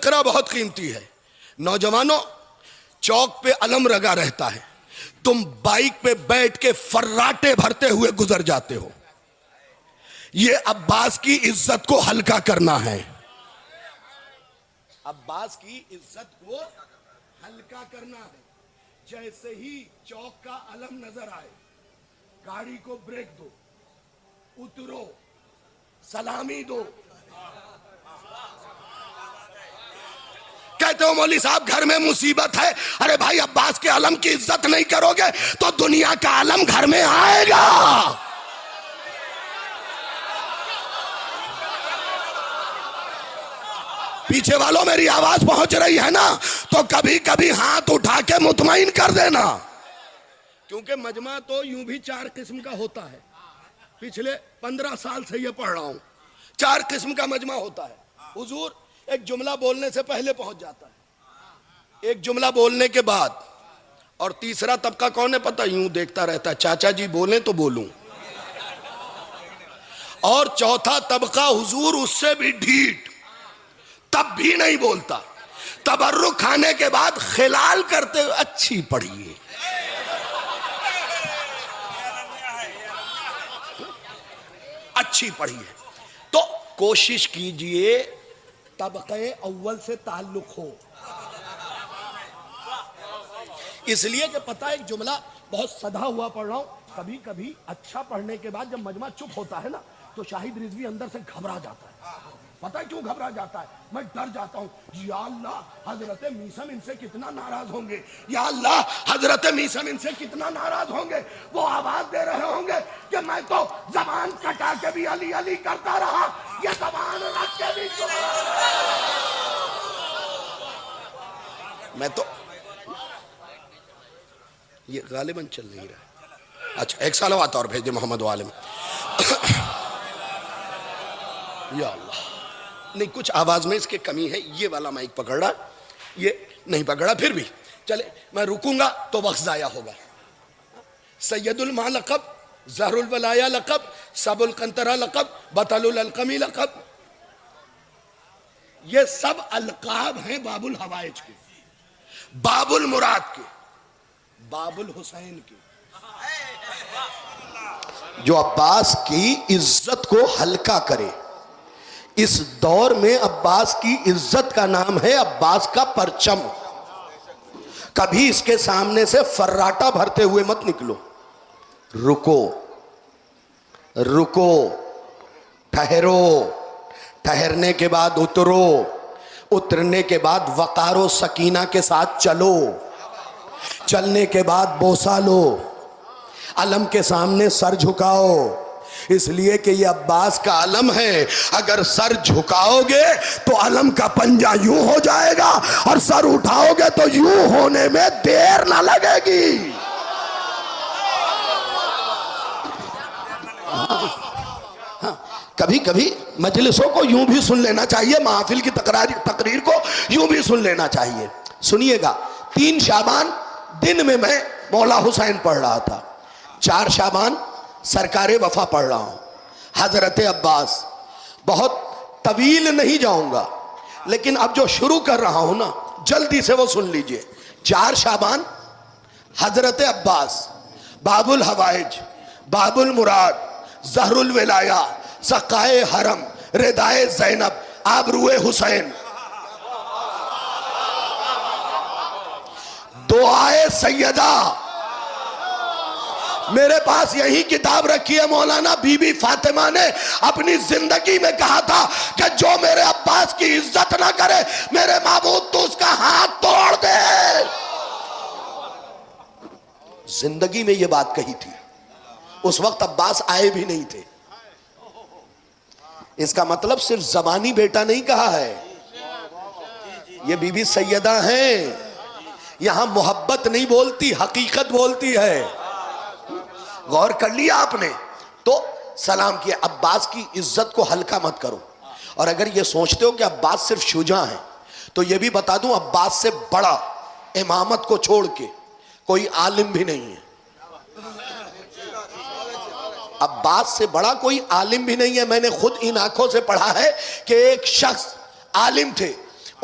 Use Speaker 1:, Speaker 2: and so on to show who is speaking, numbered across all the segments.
Speaker 1: तज़किरा बहुत कीमती है। नौजवानों, चौक पे अलम लगा रहता है, तुम बाइक पे बैठ के फर्राटे भरते हुए गुजर जाते हो। ये अब्बास की इज्जत को हल्का करना है। अब्बास की इज्जत को हल्का करना है। जैसे ही चौक का अलम नजर आए, गाड़ी को ब्रेक दो, उतरो, सलामी दो। कहते हो मौली साहब घर में मुसीबत है। अरे भाई, अब्बास के अलम की इज्जत नहीं करोगे तो दुनिया का अलम घर में आएगा। पीछे वालों, मेरी आवाज पहुंच रही है ना? तो कभी कभी हाथ उठा के मुतमईन कर देना, क्योंकि मजमा तो यूं भी 4 किस्म का होता है। पिछले 15 साल से ये पढ़ रहा हूं। 4 किस्म का मजमा होता है। हुजूर एक जुमला बोलने से पहले पहुंच जाता है, एक जुमला बोलने के बाद, और तीसरा तबका कौन है पता? यूं देखता रहता है, चाचा जी बोले तो बोलूं। और चौथा तबका हुजूर उससे भी ढीठ, तब भी नहीं बोलता। तबर्रुक खाने के बाद खिलाल करते हुए, अच्छी पढ़िए, अच्छी पढ़िए। तो कोशिश कीजिए तबक़े अव्वल से ताल्लुक हो। इसलिए कि पता है, एक जुमला बहुत सधा हुआ पढ़ रहा हूं। कभी कभी अच्छा पढ़ने के बाद जब मजमा चुप होता है ना, तो शाहिद रिजवी अंदर से घबरा जाता है। पता है क्यों घबरा जाता है? मैं डर जाता हूँ, या अल्लाह हजरत मीसम इनसे कितना नाराज होंगे, या अल्लाह हजरत मीसम इनसे कितना नाराज होंगे। वो आवाज दे रहे होंगे कि मैं तो जबान कटा के भी अली अली करता रहा, ये जबान रख के भी चुप। मैं तो ये गालिबन चल नहीं रहा। अच्छा, एक सलावत और भेजे मोहम्मद वाले में। या अल्लाह, नहीं कुछ आवाज में इसके कमी है। ये वाला माइक पकड़ा, ये नहीं पकड़ा, फिर भी चले। मैं रुकूंगा तो वक्त जाया होगा। सैयदुल मा लक़ब, ज़हरुल वलाया लक़ब, सबुल कंतरा लक़ब, बतलुल अलक़मी लक़ब, ये सब अलक़ाब हैं बाबुल हवाइज के, बाबुल मुराद के, बाबुल हुसैन के। जो अब्बास की इज्जत को हल्का करे। इस दौर में अब्बास की इज्जत का नाम है अब्बास का परचम। कभी इसके सामने से फर्राटा भरते हुए मत निकलो। रुको, रुको, ठहरो, ठहरने के बाद उतरो, उतरने के बाद वक़ारो सकीना के साथ चलो, चलने के बाद बोसा लो, अलम के सामने सर झुकाओ। इसलिए कि ये अब्बास का अलम है। अगर सर झुकाओगे तो अलम का पंजा यूं हो जाएगा, और सर उठाओगे तो यूं होने में देर ना लगेगी। कभी कभी मजलिसों को यूं भी सुन लेना चाहिए, महफिल की तकरीर को यूं भी सुन लेना चाहिए। सुनिएगा, 3 शाबान दिन में मैं मौला हुसैन पढ़ रहा था, 4 शाबान सरकारे वफा पढ़ रहा हूं। हजरत अब्बास, बहुत तवील नहीं जाऊंगा, लेकिन अब जो शुरू कर रहा हूं ना, जल्दी से वो सुन लीजिए। 4 शाबान, हजरत अब्बास, बाबुल हवाइज, बाबुल मुराद, ज़हरुल विलाया, सकाए हरम, रिदाए ज़ैनब, आबरूए हुसैन, दुआए सैयदा। मेरे पास यही किताब रखी है। मौलाना बीबी फातिमा ने अपनी जिंदगी में कहा था कि जो मेरे अब्बास की इज्जत ना करे, मेरे माबूद तो उसका हाथ तोड़ दे। जिंदगी में ये बात कही थी। उस वक्त अब्बास आए भी नहीं थे। इसका मतलब सिर्फ जबानी बेटा नहीं कहा है, ये बीबी सैयदा हैं। यहां मोहब्बत नहीं बोलती, हकीकत बोलती है। गौर कर लिया आपने? तो सलाम किया। अब्बास की इज्जत को हल्का मत करो। और अगर ये सोचते हो कि अब्बास सिर्फ शुजा है, तो ये भी बता दूं, अब्बास से बड़ा इमामत को छोड़ के कोई आलिम भी नहीं है। अब्बास से बड़ा कोई आलिम भी नहीं है। मैंने खुद इन आंखों से पढ़ा है कि एक शख्स आलिम थे,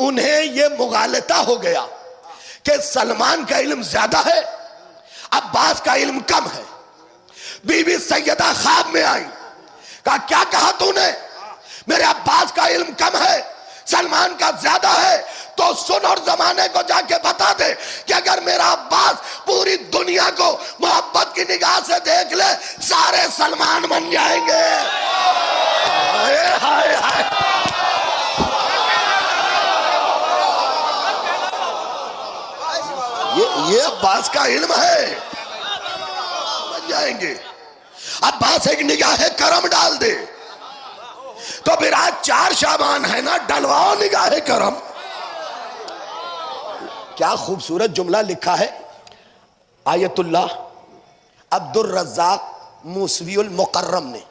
Speaker 1: उन्हें ये मुगालता हो गया कि सलमान का इल्म ज्यादा है, अब्बास का इल्म कम है। बीबी सैयदा ख्वाब में आई, कहा क्या कहा तूने? मेरे अब्बास का इल्म कम है, सलमान का ज्यादा है। तो सुन और जमाने को जाके बता दे कि अगर मेरा अब्बास पूरी दुनिया को मोहब्बत की निगाह से देख ले, सारे सलमान बन जाएंगे। हाय हाय हाय। ये अब्बास का इल्म है, बन जाएंगे। अब्बास एक निगाह करम डाल दे तो फिर आज 4 शाबान है ना, डलवाओ निगाह करम। क्या खूबसूरत जुमला लिखा है आयतुल्लाह अब्दुल रज़्ज़ाक मूसवीउल मुकर्रम ने।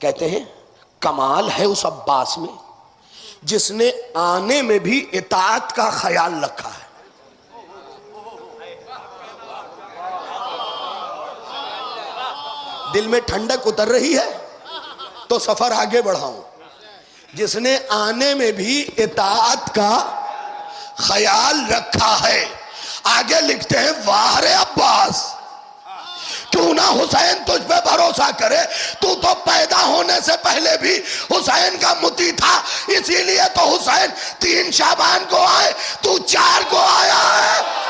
Speaker 1: कहते हैं कमाल है उस अब्बास में जिसने आने में भी इताअत का ख्याल रखा है। दिल में ठंडक उतर रही है तो सफर आगे बढ़ाऊं। जिसने आने में भी इताअत का ख्याल रखा है। आगे लिखते हैं वाह रे अब्बास, क्यों ना हुसैन तुझ पे भरोसा करे, तू तो पैदा होने से पहले भी हुसैन का मुती था, इसीलिए तो हुसैन 3 शाबान को आए, तू 4 को आया है।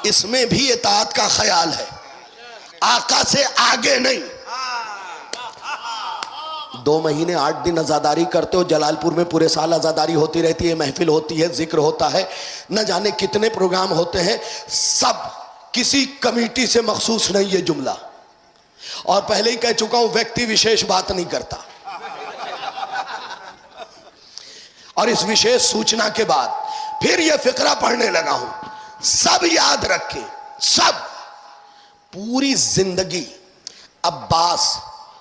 Speaker 1: इसमें भी इताअत का ख्याल है, आका से आगे नहीं। 2 महीने 8 दिन आज़ादारी करते हो, जलालपुर में पूरे साल आज़ादारी होती रहती है, महफिल होती है, जिक्र होता है, न जाने कितने प्रोग्राम होते हैं, सब किसी कमेटी से मखसूस नहीं ये जुमला। और पहले ही कह चुका हूं व्यक्ति विशेष बात नहीं करता। और इस विशेष सूचना के बाद फिर यह फिक्रा पढ़ने लगा हूं। सब याद रखें, सब पूरी जिंदगी अब्बास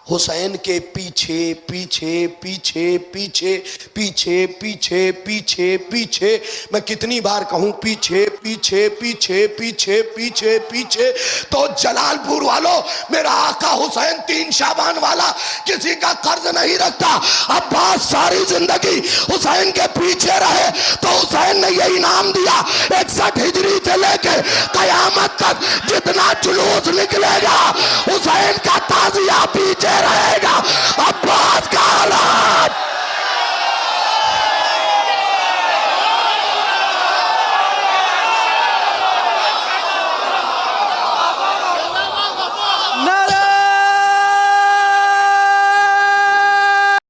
Speaker 1: हुसैन के पीछे पीछे पीछे पीछे पीछे पीछे पीछे पीछे, मैं कितनी बार कहूं पीछे पीछे पीछे पीछे पीछे पीछे। तो जलालपुर वालों, मेरा आका हुसैन 3 शाबान वाला किसी का कर्ज नहीं रखता। अब्बास सारी जिंदगी हुसैन के पीछे रहे तो हुसैन ने ये इनाम दिया, 61 हिजरी से लेके कयामत तक जितना जुलूस निकलेगा हुसैन का ताजिया पीछे